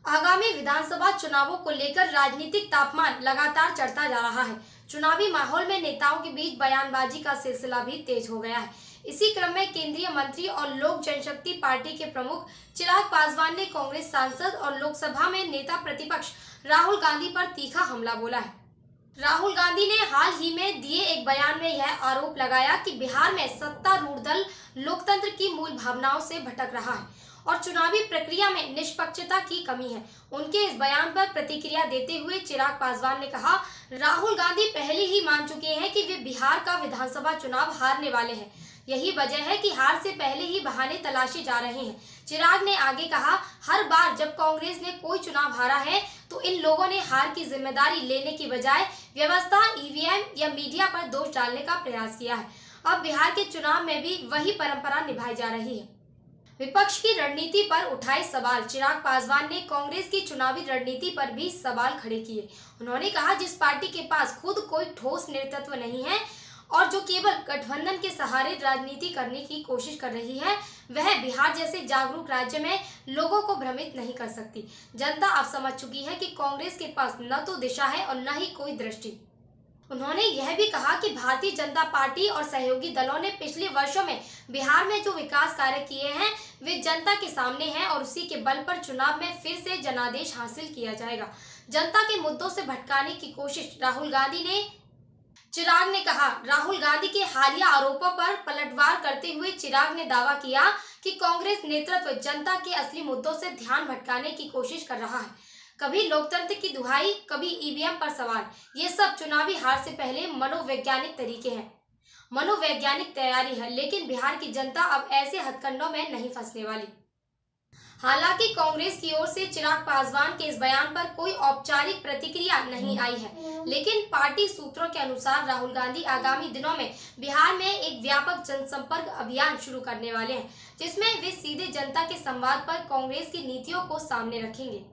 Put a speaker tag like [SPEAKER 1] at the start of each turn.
[SPEAKER 1] आगामी विधानसभा चुनावों को लेकर राजनीतिक तापमान लगातार चढ़ता जा रहा है। चुनावी माहौल में नेताओं के बीच बयानबाजी का सिलसिला भी तेज हो गया है। इसी क्रम में केंद्रीय मंत्री और लोक जनशक्ति पार्टी के प्रमुख चिराग पासवान ने कांग्रेस सांसद और लोकसभा में नेता प्रतिपक्ष राहुल गांधी पर तीखा हमला बोला है। राहुल गांधी ने हाल ही में दिए एक बयान में यह आरोप लगाया कि बिहार में सत्तारूढ़ दल लोकतंत्र की मूल भावनाओं से भटक रहा है और चुनावी प्रक्रिया में निष्पक्षता की कमी है। उनके इस बयान पर प्रतिक्रिया देते हुए चिराग पासवान ने कहा, राहुल गांधी पहले ही मान चुके हैं कि वे बिहार का विधानसभा चुनाव हारने वाले हैं। यही वजह है कि हार से पहले ही बहाने तलाशे जा रहे हैं। चिराग ने आगे कहा, हर बार जब कांग्रेस ने कोई चुनाव हारा है तो इन लोगों ने हार की जिम्मेदारी लेने की बजाय व्यवस्था, ईवीएम या मीडिया पर दोष डालने का प्रयास किया है। अब बिहार के चुनाव में भी वही परंपरा निभाई जा रही है। विपक्ष की रणनीति पर उठाए सवाल। चिराग पासवान ने कांग्रेस की चुनावी रणनीति पर भी सवाल खड़े किए। उन्होंने कहा, जिस पार्टी के पास खुद कोई ठोस नेतृत्व नहीं है और जो केवल गठबंधन के सहारे राजनीति करने की कोशिश कर रही है, वह बिहार जैसे जागरूक राज्य में लोगों को भ्रमित नहीं कर सकती। जनता अब समझ चुकी है कि कांग्रेस के पास न तो दिशा है और न ही कोई दृष्टि। उन्होंने यह भी कहा कि भारतीय जनता पार्टी और सहयोगी दलों ने पिछले वर्षों में बिहार में जो विकास कार्य किए हैं वे जनता के सामने हैं और उसी के बल पर चुनाव में फिर से जनादेश हासिल किया जाएगा। जनता के मुद्दों से भटकाने की कोशिश चिराग ने कहा। राहुल गांधी के हालिया आरोपों पर पलटवार करते हुए चिराग ने दावा किया कि कांग्रेस नेतृत्व जनता के असली मुद्दों से ध्यान भटकाने की कोशिश कर रहा है। कभी लोकतंत्र की दुहाई, कभी ईवीएम पर सवाल। ये सब चुनावी हार से पहले मनोवैज्ञानिक तरीके हैं, मनोवैज्ञानिक तैयारी है। लेकिन बिहार की जनता अब ऐसे हथकंडों में नहीं फंसने वाली। हालांकि कांग्रेस की ओर से चिराग पासवान के इस बयान पर कोई औपचारिक प्रतिक्रिया नहीं आई है, लेकिन पार्टी सूत्रों के अनुसार राहुल गांधी आगामी दिनों में बिहार में एक व्यापक जनसंपर्क अभियान शुरू करने वाले हैं, जिसमें वे सीधे जनता के संवाद पर कांग्रेस की नीतियों को सामने रखेंगे।